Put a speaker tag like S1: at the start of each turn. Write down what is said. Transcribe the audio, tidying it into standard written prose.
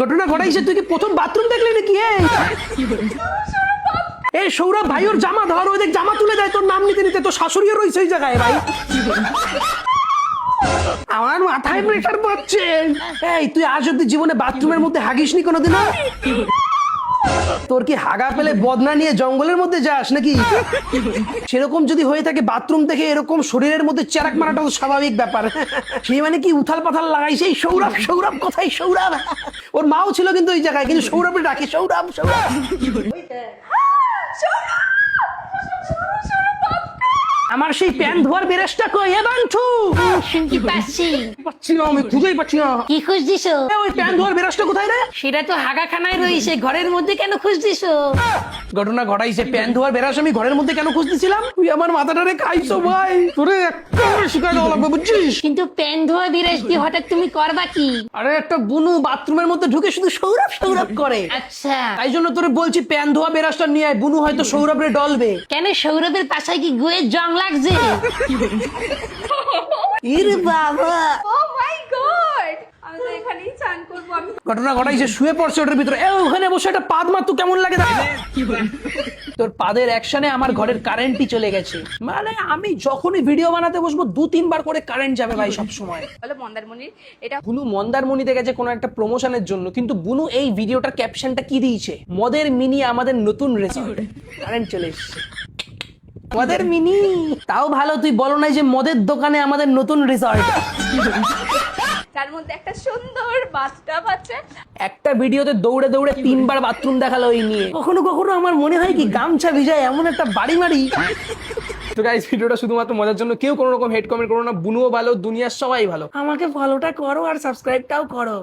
S1: ঘটনা ঘটাইছে, তুই কি প্রথম বাথরুম দেখলি নাকি? এই সৌরভ ভাই ওর জামা ধর, ওই দেখ জামা তুলে দেয় তোর নাম নিতে নিতে, তোর শাশুড়িও রয়েছে ওই জায়গায় ভাই। আমার মাথায় প্রেশার পড়ছে। এই তুই আজ অব্দি জীবনে বাথরুমের মধ্যে হাগিসনি কোনোদিন? তোর কি হাগা পেলে বদনা নিয়ে জঙ্গলের মধ্যে যাস নাকি? সেরকম যদি হয়ে থাকে বাথরুম থেকে এরকম শরীরের মধ্যে চেরাক মারাটা তো স্বাভাবিক ব্যাপার। সেই মানে কি উথাল পাথাল লাগাইছে এই সৌরভ। সৌরভ কোথায়? সৌরভ ওর মাও ছিল কিন্তু ওই জায়গায়, কিন্তু সৌরভে ডাকে সৌরভ সৌরভ। আমার সেই প্যান ধোয়ার বেরেসটা কই? এ বান্টু,
S2: শুনতে পাচ্ছি।
S1: পাচ্ছি না, আমি খুঁজেই পাচ্ছি না।
S2: কি খুঁজছিস?
S1: ওই প্যান ধোয়ার বেরেসটা কোথায় রে?
S2: সেটা তো হাগাখানায় রয়েছে, ঘরের মধ্যে কেন খুঁজছিস?
S1: ঘটনা ঘটাইছে, প্যান ধোয়ার বেরাস আমি ঘরের মধ্যে কেন খুঁজতেছিলাম? তুই আমার মাথাটারে খাইছো ভাই, তোরে একটা শিখাই দেওয়া লাগবে বুঝছিস?
S2: কিন্তু প্যান ধোয়া বিরাজ দিয়ে হঠাৎ তুমি করবা কি?
S1: আরে একটা বুনু বাথরুমের মধ্যে ঢুকে শুধু সৌরভ সৌরভ করে,
S2: আচ্ছা,
S1: তাই জন্য তোরে বলছি প্যান ধোয়া বেরাসটা নিয়ে আয়। বুনু হয়তো সৌরভরে ডলবে।
S2: কেন সৌরভের পাশায় কি গুয়ের জং লাগছে?
S1: ইরে বাবা,
S3: ও মাই গড, আমি তো এখানেই চান করব। আমি
S1: ঘটনা ঘটাইছে, শুয়ে পড়ছে ওটার ভিতরে। ওখানে বসে একটা পাদ মার, তো কেমন লাগে? তোর পাদের অ্যাকশনে আমার ঘরের কারেন্টই চলে গেছে। মানে আমি যখনই ভিডিও বানাতে বসবো 2-3 বার করে কারেন্ট যাবে ভাই সব সময়।
S3: বলো মন্দারমণির এটা
S1: বুনু মন্দারমণিতে গেছে কোনো একটা প্রমোশনের জন্য, কিন্তু বুনু এই ভিডিওটার ক্যাপশনটা কি দিয়েছে? মদের মিনি আমাদের নতুন রিসর্ট। কারেন্ট চলে এসেছে। মদের মিনি, তাও ভালো তুই বলো নাই যে মদের দোকানে আমাদের নতুন রিসর্ট।
S3: তার মধ্যে একটা সুন্দর বাথটাব আছে।
S1: একটা ভিডিওতে দৌড়ে দৌড়ে 3 বার বাথরুম দেখালো ওই নিয়ে। কখনো কখনো আমার মনে হয় কি গামছা ভিজায় এমন একটা বাড়ি মারি। তো গাইস, ভিডিওটা শুধুমাত্র মজার জন্য, কেউ কোনো রকম হেড কমেন্ট করো না। বুনুও ভালো, দুনিয়ার সবাই ভালো। আমাকে ফলোটা করো আর সাবস্ক্রাইবটাও করো।